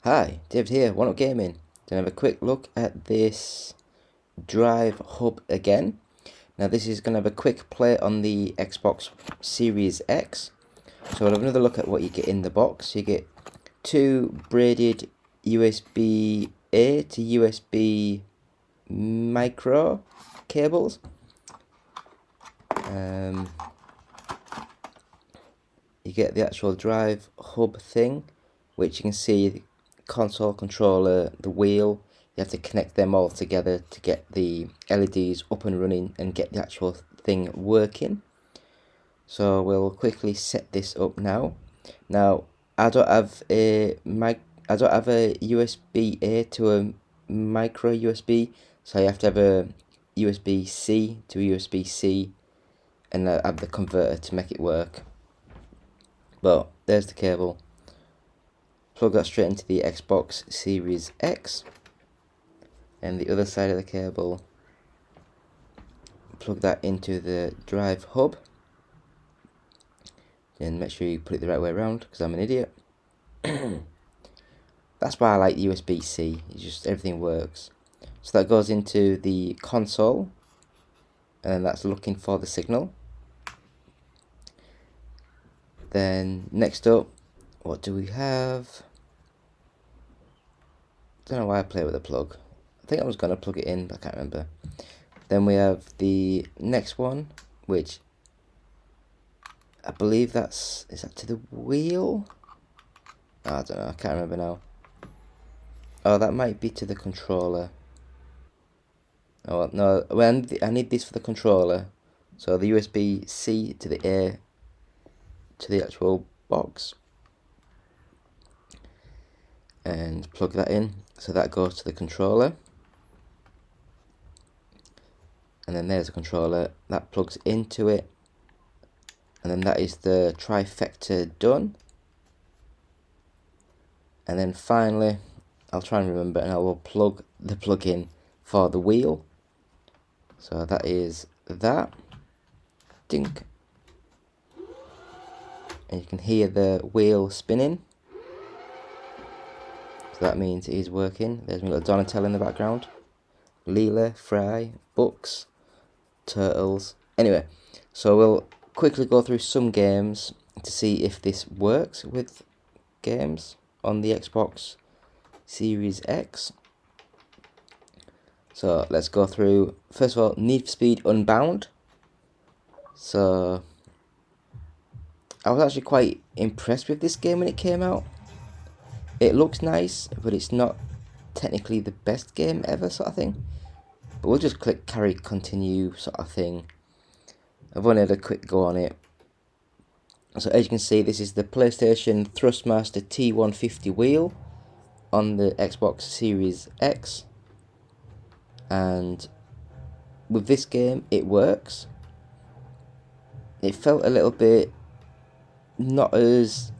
Hi, David here, One Up Gaming. Gonna have a quick look at this DriveHub again. Now this is gonna have a quick play on the Xbox Series X. So we'll have another look at what you get in the box. You get two braided USB-A to USB micro cables. You get the actual DriveHub thing, which you can see console controller, the wheel. You have to connect them all together to get the LEDs up and running and get the actual thing working. So we'll quickly set this up now. Now I don't have a USB-A to a micro USB, so you have to have a USB-C to a USB-C and have the converter to make it work. But there's the cable. Plug that straight into the Xbox Series X, and the other side of the cable, plug that into the DriveHub. And make sure you put it the right way around, because I'm an idiot. That's why I like USB-C. It's just everything works. So that goes into the console, and that's looking for the signal. Then next up, what do we have? Don't know why I play with the plug. I think I was going to plug it in, but I can't remember. Then we have the next one, which I believe is that to the wheel? Oh, I don't know, I can't remember now. Oh, that might be to the controller. Oh, no, well, I need this for the controller. So the USB-C to the A to the actual box. And plug that in, so that goes to the controller. And then there's a controller that plugs into it, and then that is the trifecta done. And then finally, I'll try and remember, and I will plug the plug in for the wheel. So that is that. Dink. And you can hear the wheel spinning. So that means it is working. There's my little Donatello in the background. Leela, Fry, Bucks, Turtles. Anyway, so we'll quickly go through some games to see if this works with games on the Xbox Series X. So let's go through, first of all, Need for Speed Unbound. So I was actually quite impressed with this game when it came out. It looks nice, but it's not technically the best game ever, sort of thing. But we'll just click carry continue sort of thing. I've only had a quick go on it. So as you can see, this is the PlayStation Thrustmaster T150 wheel on the Xbox Series X. And with this game, it works. It felt a little bit not as...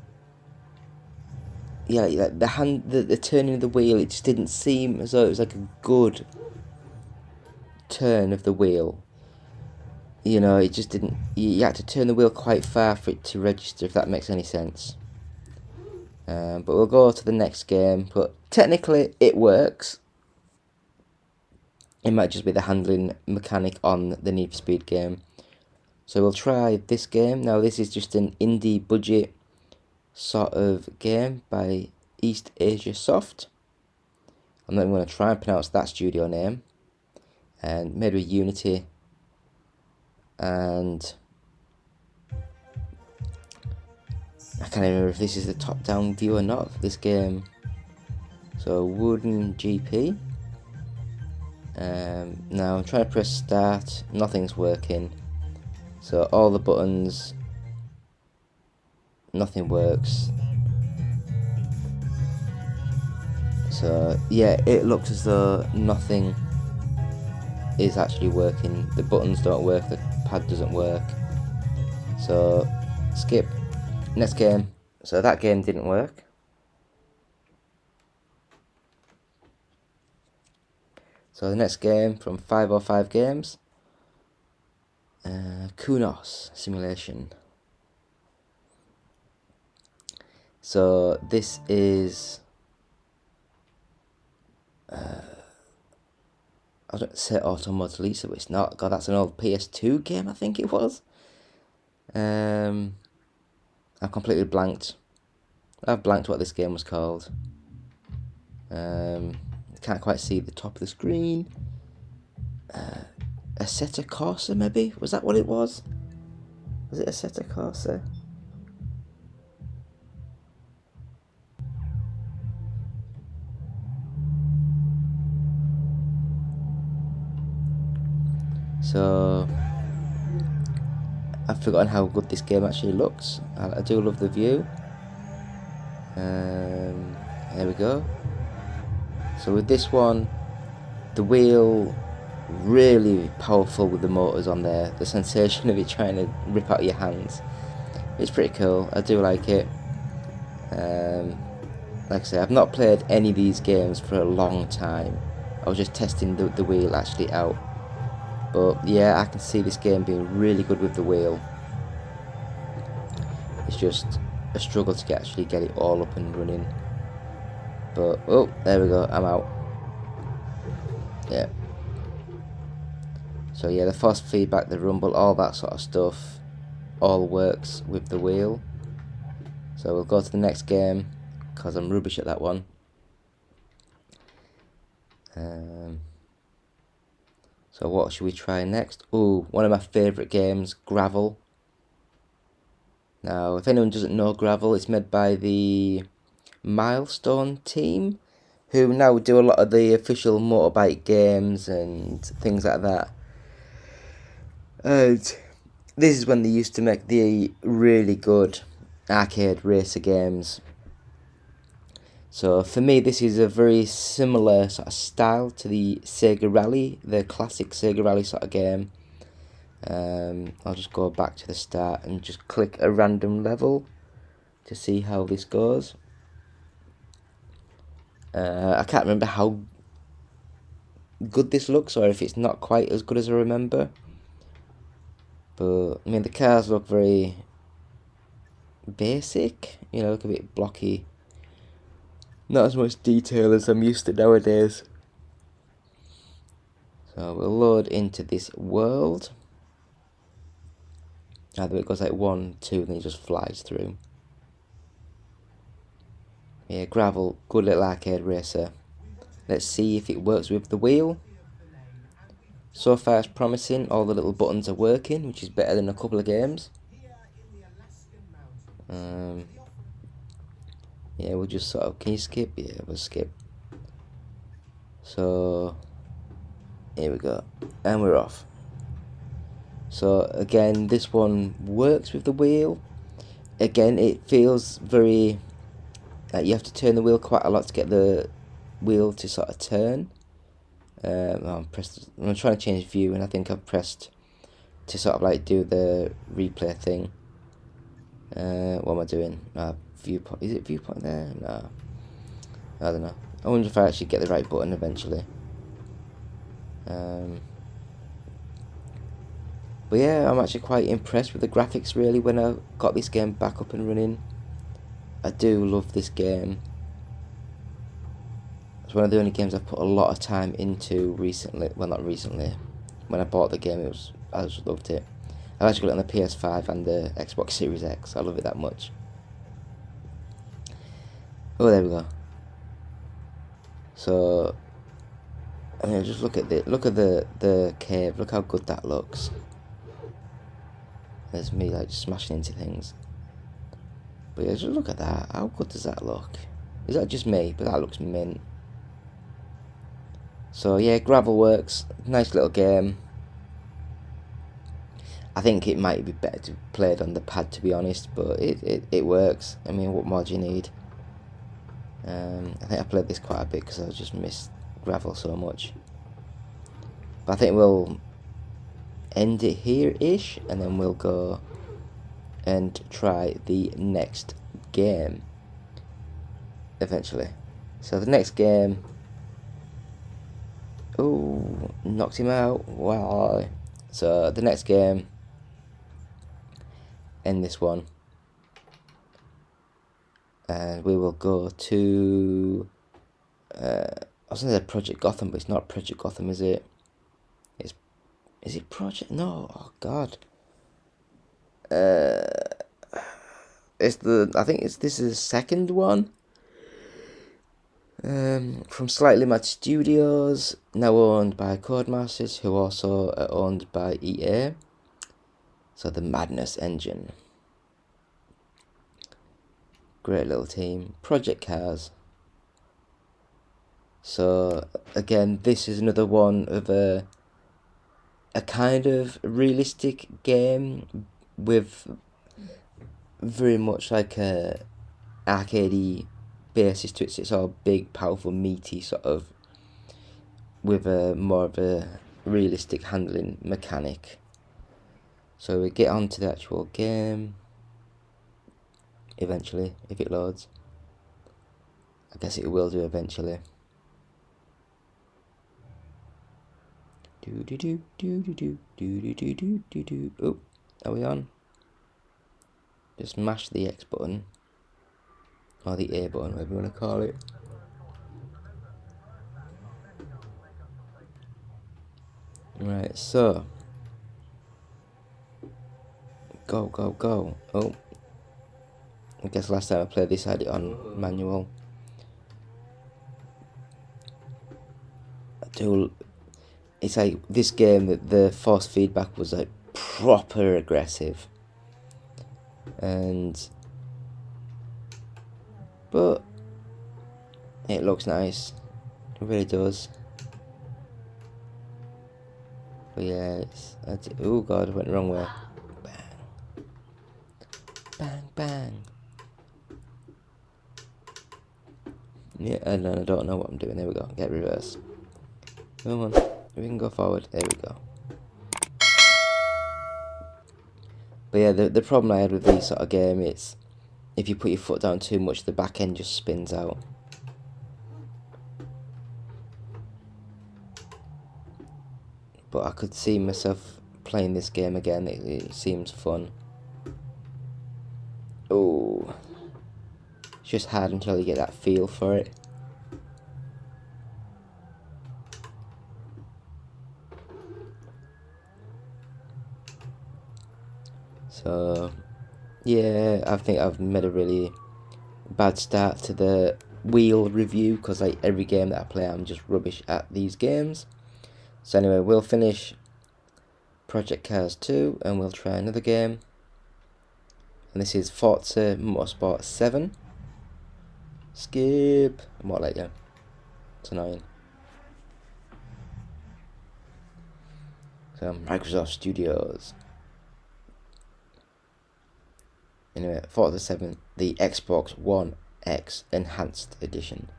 yeah, like the turning of the wheel, it just didn't seem as though it was like a good turn of the wheel. You know, it just didn't. You had to turn the wheel quite far for it to register, if that makes any sense. But we'll go to the next game. But technically, it works. It might just be the handling mechanic on the Need for Speed game. So we'll try this game. Now, this is just an indie budget sort of game by East Asia Soft. I'm not even going to try and pronounce that studio name. And made with Unity. And I can't even remember if this is the top-down view or not for this game. So Wooden GP. Now I'm trying to press start. Nothing's working. So all the buttons, nothing works. So yeah, it looks as though nothing is actually working. The buttons don't work, the pad doesn't work. So skip. Next game. So that game didn't work. So the next game from 505 Games. Kunos Simulation. So this is I was going to say Automata Lisa, but it's not. God, that's an old PS2 game, I think it was. I completely blanked. I've blanked what this game was called. Can't quite see the top of the screen. Assetto Corsa, maybe? Was that what it was? Was it Assetto Corsa? So, I've forgotten how good this game actually looks. I do love the view. There we go. So with this one, the wheel really powerful with the motors on there. The sensation of it trying to rip out your hands. It's pretty cool. I do like it. Like I say, I've not played any of these games for a long time. I was just testing the wheel actually out. But yeah, I can see this game being really good with the wheel. It's just a struggle to actually get it all up and running. But, oh, there we go, I'm out. Yeah. So yeah, the force feedback, the rumble, all that sort of stuff, all works with the wheel. So we'll go to the next game, because I'm rubbish at that one. So what should we try next? Ooh, one of my favourite games, Gravel. Now, if anyone doesn't know Gravel, it's made by the Milestone team, who now do a lot of the official motorbike games and things like that. And this is when they used to make the really good arcade racer games. So for me, this is a very similar sort of style to the Sega Rally, the classic Sega Rally sort of game. I'll just go back to the start and just click a random level to see how this goes. I can't remember how good this looks, or if it's not quite as good as I remember. But I mean, the cars look very basic, you know, look a bit blocky. Not as much detail as I'm used to nowadays. So we'll load into this world. Either it goes like 1, 2, and then it just flies through. Yeah, Gravel, good little arcade racer. Let's see if it works with the wheel. So far it's promising, all the little buttons are working, which is better than a couple of games. Yeah, we'll just sort of, can you skip? Yeah, we'll skip. So, here we go, and we're off. So again, this one works with the wheel. Again, it feels very, you have to turn the wheel quite a lot to get the wheel to sort of turn. I'm trying to change view, and I think I've pressed to sort of like do the replay thing. What am I doing? Viewpoint. Is it viewpoint there? No. I don't know. I wonder if I actually get the right button eventually. But yeah, I'm actually quite impressed with the graphics really when I got this game back up and running. I do love this game. It's one of the only games I've put a lot of time into recently. Well, not recently. When I bought the game, I just loved it. I've actually got it on the PS5 and the Xbox Series X. I love it that much. Oh, there we go. So, I mean, just look at the cave. Look how good that looks. There's me like smashing into things. But yeah, just look at that. How good does that look? Is that just me? But that looks mint. So yeah, Gravel works. Nice little game. I think it might be better to play it on the pad, to be honest, but it works. I mean, what more do you need? I think I played this quite a bit because I just missed Gravel so much. But I think we'll end it here-ish, and then we'll go and try the next game eventually. So the next game, oh, knocked him out. Wow. So the next game, end this one, and we will go to I was going to say Project Gotham, but it's not Project Gotham, is it? Is it Project? No, oh god. I think this is the second one. From Slightly Mad Studios, now owned by Codemasters, who also are owned by EA. So the Madness Engine. Great little team. Project Cars. So again, this is another one of a kind of realistic game with very much like a arcadey basis to it. It's all big, powerful, meaty sort of, with a more of a realistic handling mechanic. So we get on to the actual game eventually, if it loads. I guess it will do eventually. Oh, are we on? Just mash the X button, or the A button, whatever you want to call it. Right, so go. Oh, I guess last time I played this I had it on manual. It's like this game, the force feedback was like proper aggressive, but it looks nice, it really does. But yeah, oh god, I went the wrong way. Bang. Yeah, and I don't know what I'm doing. There we go. Get reverse. Come on, we can go forward. There we go. But yeah, the problem I had with these sort of game is if you put your foot down too much, the back end just spins out. But I could see myself playing this game again. It seems fun. Oh, it's just hard until you get that feel for it. So yeah, I think I've made a really bad start to the wheel review, because like every game that I play I'm just rubbish at these games. So anyway, we'll finish Project Cars 2 and we'll try another game. And this is Forza Motorsport 7. Skip. More later. It's annoying. So Microsoft Studios. Anyway, Forza 7, the Xbox One X Enhanced Edition.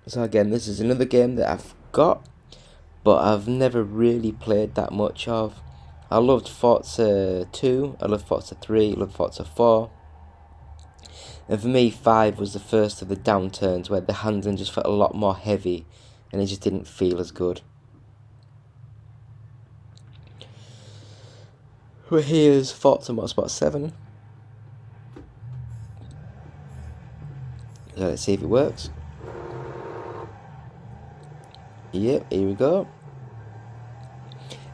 So again, this is another game that I've got, but I've never really played that much of. I loved Forza 2, I loved Forza 3, I loved Forza 4. And for me, 5 was the first of the downturns where the handling just felt a lot more heavy and it just didn't feel as good. Well, here's Forza Motorsport 7. So let's see if it works. Yep, here we go.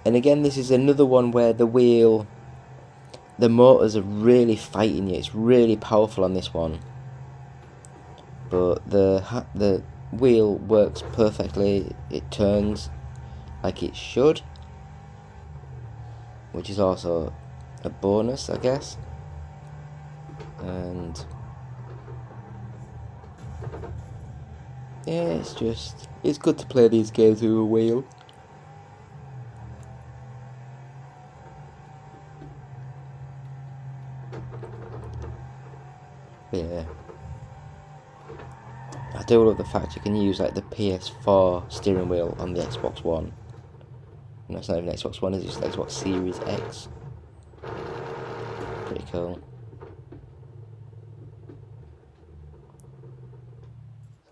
And again, this is another one where the motors are really fighting you. It's really powerful on this one. But the wheel works perfectly. It turns like it should, which is also a bonus, I guess. And yeah, it's good to play these games with a wheel. Yeah, I do love the fact you can use like the PS4 steering wheel on the Xbox One. No, it's not even Xbox One, it's just Xbox Series X. Pretty cool.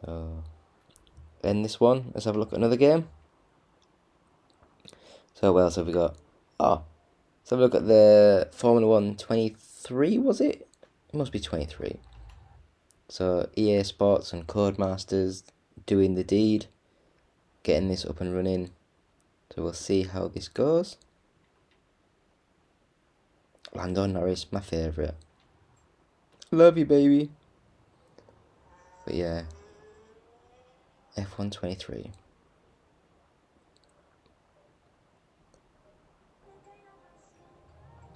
So, end this one. Let's have a look at another game. So what else have we got? Oh, so have a look at the Formula 1 23, was it? It must be 23. So EA Sports and Codemasters doing the deed, getting this up and running. So we'll see how this goes. Lando Norris, my favourite. Love you, baby. But yeah, F1 23.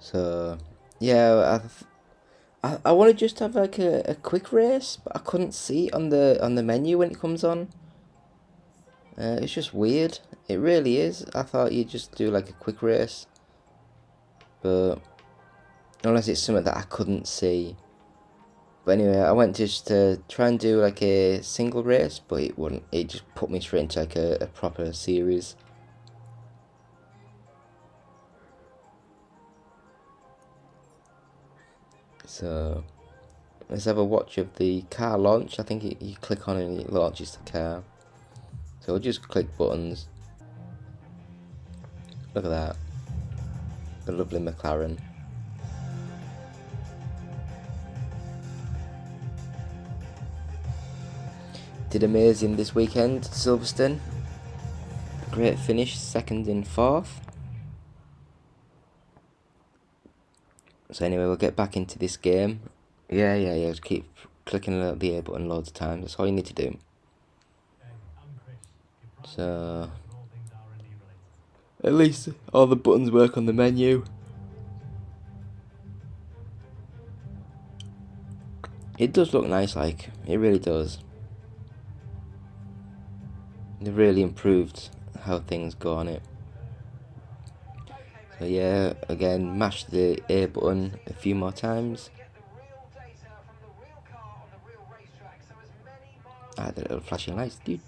So yeah, I want to just have like a quick race, but I couldn't see it on the menu when it comes on. It's just weird. It really is. I thought you'd just do like a quick race, but unless it's something that I couldn't see. But anyway, I went just to try and do like a single race, but it wouldn't. It just put me straight into like a proper series. So let's have a watch of the car launch. I think you click on it and it launches the car. So we'll just click buttons. Look at that. The lovely McLaren. Did amazing this weekend, Silverstone. Great finish, second and fourth. So anyway, we'll get back into this game. Yeah, just keep clicking the A button loads of times. That's all you need to do. So at least all the buttons work on the menu. It does look nice, like, it really does. They've really improved how things go on it. So yeah, again, mash the A button a few more times. Ah, the little flashing lights. Do.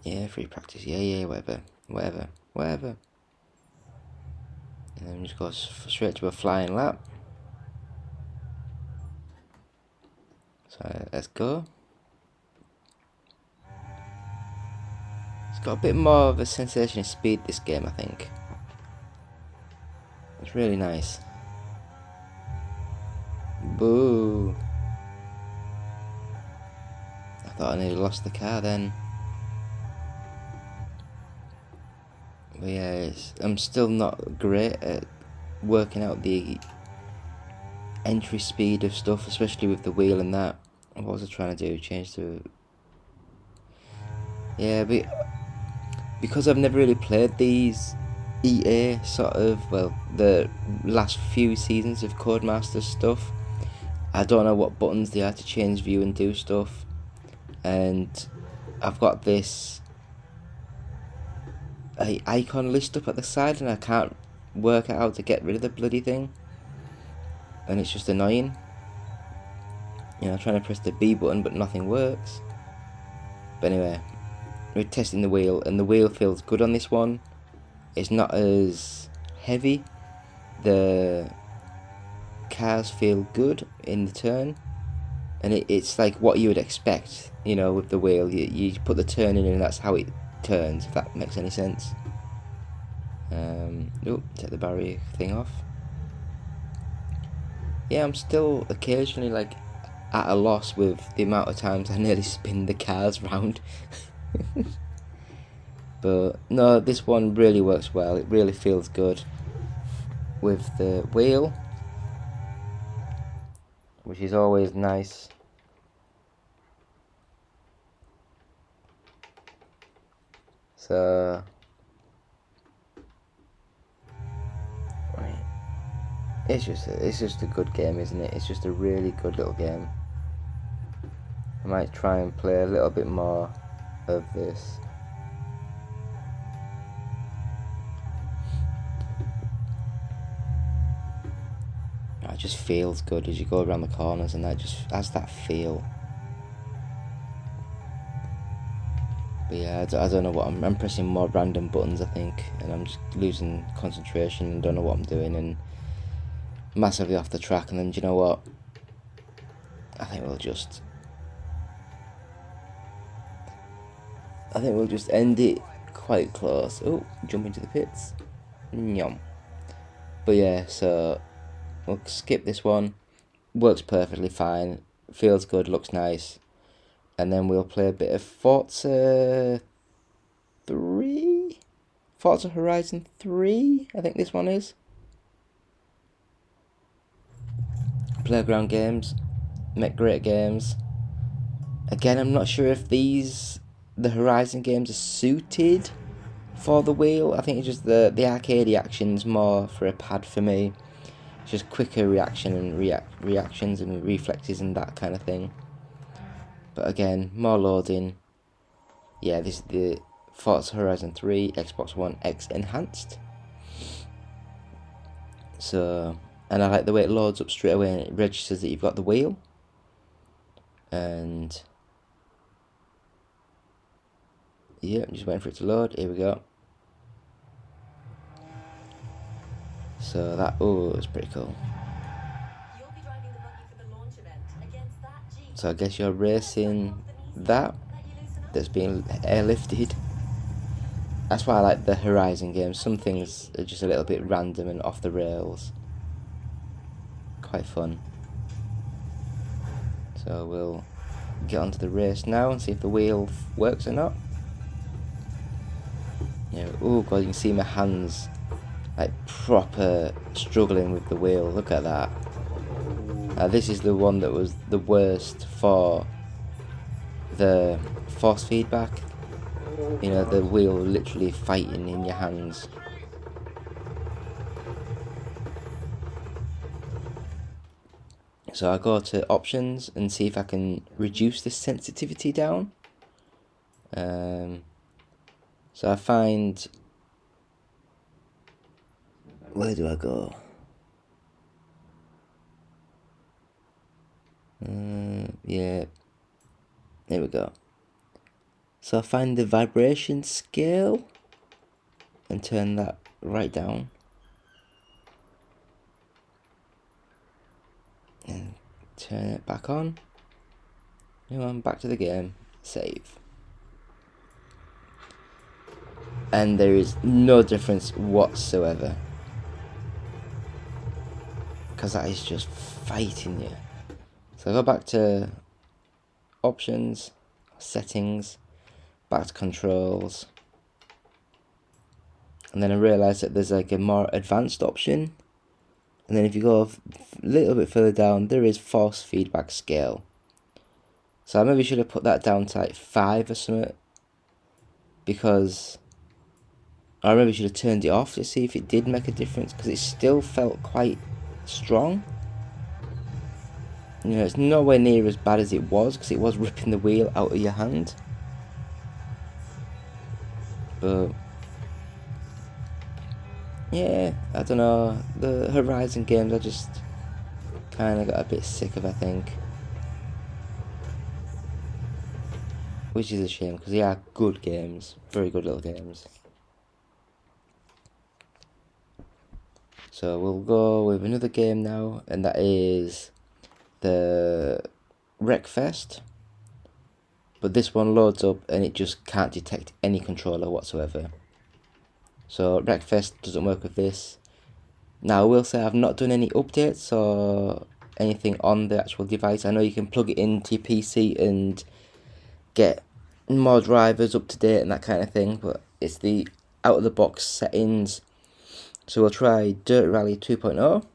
Yeah, free practice. Yeah, whatever. And then just go straight to a flying lap. So let's go. It's got a bit more of a sensation of speed, this game, I think. It's really nice. Boo. I thought I nearly lost the car then. But yeah, I'm still not great at working out the entry speed of stuff, especially with the wheel and that. What was I trying to do? Change the... Yeah, but because I've never really played these EA sort of, well, the last few seasons of Codemasters stuff, I don't know what buttons they are to change view and do stuff. And I've got this icon list up at the side and I can't work out how to get rid of the bloody thing. And it's just annoying. You know, I'm trying to press the B button but nothing works. But anyway, we're testing the wheel and the wheel feels good on this one. It's not as heavy. The cars feel good in the turn. And it's like what you would expect, you know, with the wheel. You put the turn in and that's how it turns, if that makes any sense. Take the barrier thing off. Yeah, I'm still occasionally like at a loss with the amount of times I nearly spin the cars round. But no, this one really works well. It really feels good with the wheel, which is always nice. So it's just a good game, isn't it? It's just a really good little game. I might try and play a little bit more of this. It just feels good as you go around the corners, and that just has that feel. But yeah, I don't know what I'm pressing more random buttons, I think, and I'm just losing concentration and don't know what I'm doing and massively off the track. And then, do you know what? I think we'll just end it quite close. Oh, jump into the pits. Yum. But yeah, so we'll skip this one. Works perfectly fine. Feels good, looks nice. And then we'll play a bit of Forza 3? Forza Horizon 3, I think this one is. Playground games. Make great games. Again, I'm not sure if the Horizon games are suited for the wheel. I think it's just the arcade action's more for a pad for me. It's just quicker reactions and reflexes and that kind of thing. But again, more loading. Yeah, this is the Forza Horizon 3 Xbox One X Enhanced. So, and I like the way it loads up straight away and it registers that you've got the wheel. And yeah, I'm just waiting for it to load. Here we go. So that, oh, it's pretty cool. So I guess you're racing that's being airlifted. That's why I like the Horizon games. Some things are just a little bit random and off the rails. Quite fun. So we'll get onto the race now and see if the wheel works or not. Yeah, oh god, you can see my hands like proper struggling with the wheel. Look at that. This is the one that was the worst for the force feedback. You know, the wheel literally fighting in your hands. So I go to options and see if I can reduce the sensitivity down. So I find, where do I go? Yeah, there we go. So I find the vibration scale and turn that right down. And turn it back on. Now I'm back to the game. Save. And there is no difference whatsoever. Because that is just fighting you. So I go back to options, settings, back to controls. And then I realise that there's like a more advanced option. And then if you go a little bit further down, there is force feedback scale. So I maybe should have put that down to like 5 or something. Because I maybe should have turned it off to see if it did make a difference. Because it still felt quite strong. You know, it's nowhere near as bad as it was. Because it was ripping the wheel out of your hand. But yeah, I don't know. The Horizon games I just kind of got a bit sick of, I think. Which is a shame, because they are good games. Very good little games. So we'll go with another game now, and that is the Wreckfest. But this one loads up and it just can't detect any controller whatsoever. So Wreckfest doesn't work with this. Now I will say I've not done any updates or anything on the actual device. I know you can plug it into your PC and get more drivers up to date and that kind of thing, but it's the out of the box settings. So we'll try Dirt Rally 2.0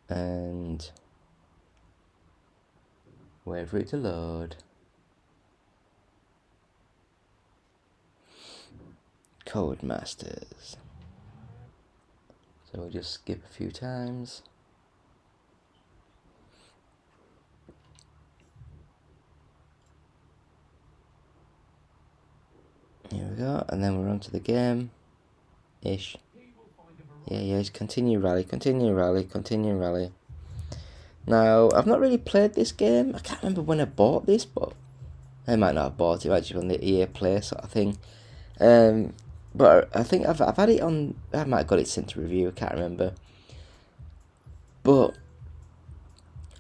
and wait for it to load. Codemasters. So we'll just skip a few times. Here we go, and then we're on to the game. Ish. Yeah, it's continue rally. Now, I've not really played this game. I can't remember when I bought this, but I might not have bought it, might just be on the EA Play sort of thing. But I think I've had it on, I might have got it sent to review, I can't remember. But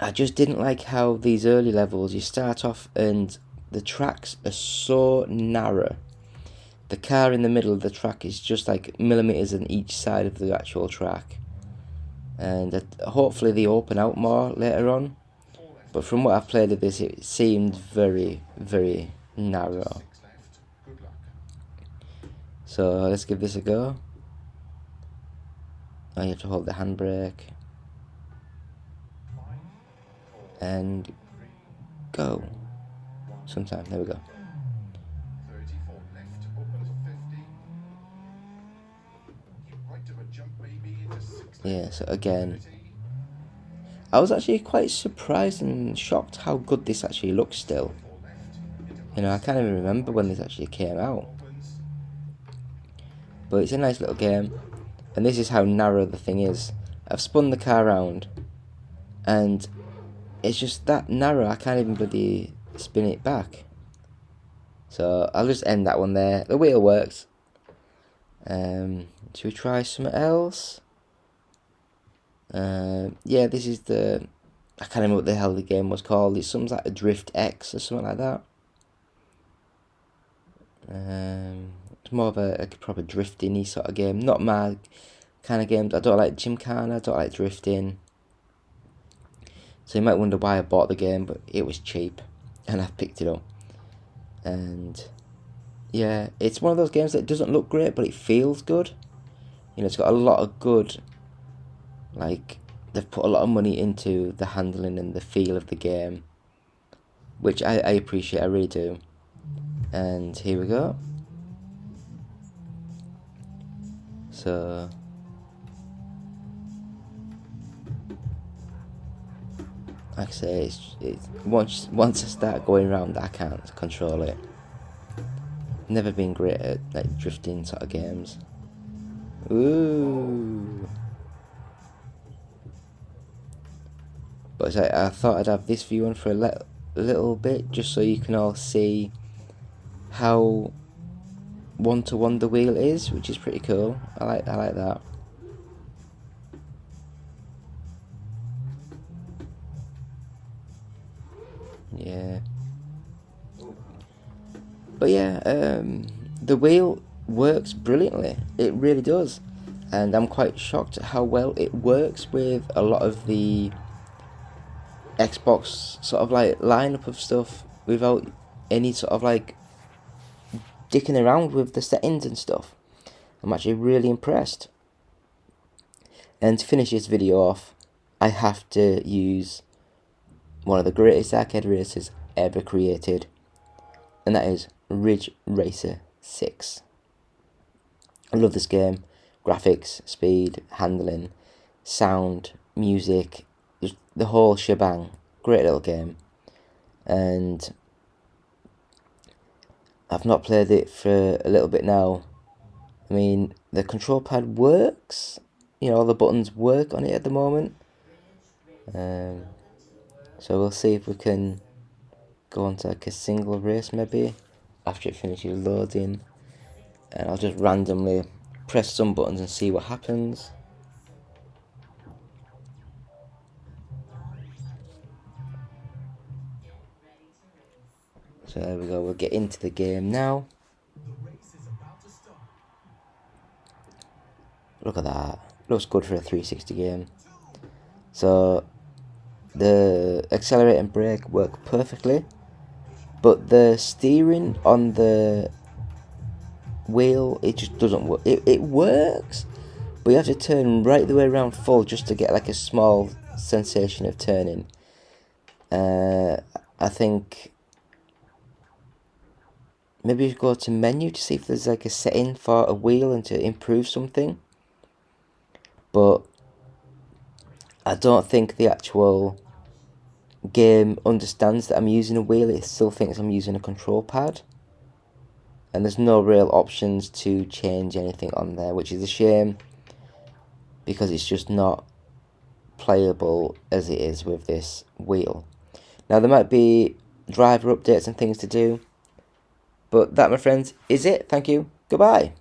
I just didn't like how these early levels, you start off and the tracks are so narrow. The car in the middle of the track is just like millimeters on each side of the actual track. And hopefully they open out more later on. But from what I've played of this, it seemed very, very narrow. So let's give this a go. Oh, you have to hold the handbrake. And go. Sometime, there we go. Yeah, so again, I was actually quite surprised and shocked how good this actually looks still. You know, I can't even remember when this actually came out. But it's a nice little game. And this is how narrow the thing is. I've spun the car around, and it's just that narrow, I can't even bloody spin it back. So I'll just end that one there. The wheel works. Should we try something else? Yeah, this is the... I can't remember what the hell the game was called. It's something like a Drift X or something like that. It's more of a proper drifting-y sort of game. Not my kind of games. I don't like Gymkhana, I don't like drifting. So you might wonder why I bought the game, but it was cheap. And I picked it up. And yeah, it's one of those games that doesn't look great, but it feels good. You know, it's got a lot of good... Like, they've put a lot of money into the handling and the feel of the game, which I appreciate, I really do. And here we go. So, like I say, it's once I start going around, I can't control it. Never been great at like drifting sort of games. Ooh. But I thought I'd have this view on for a little bit, just so you can all see how one-to-one the wheel is, which is pretty cool. I like that. Yeah. But yeah, the wheel works brilliantly. It really does. And I'm quite shocked at how well it works with a lot of the Xbox sort of like lineup of stuff without any sort of like dicking around with the settings and stuff. I'm actually really impressed. And to finish this video off, I have to use one of the greatest arcade racers ever created, and that is Ridge Racer 6. I love this game. Graphics, speed, handling, sound, music, the whole shebang. Great little game. And I've not played it for a little bit now. I mean, the control pad works. You know, all the buttons work on it at the moment. So we'll see if we can go on to like a single race maybe after it finishes loading. And I'll just randomly press some buttons and see what happens. So there we go, we'll get into the game now. Look at that, looks good for a 360 game. So the accelerate and brake work perfectly, but the steering on the wheel, it just doesn't work. It works, but you have to turn right the way around full just to get like a small sensation of turning. I think maybe you go to menu to see if there's like a setting for a wheel and to improve something. But I don't think the actual game understands that I'm using a wheel. It still thinks I'm using a control pad. And there's no real options to change anything on there, which is a shame, because it's just not playable as it is with this wheel. Now there might be driver updates and things to do, but that, my friends, is it. Thank you. Goodbye.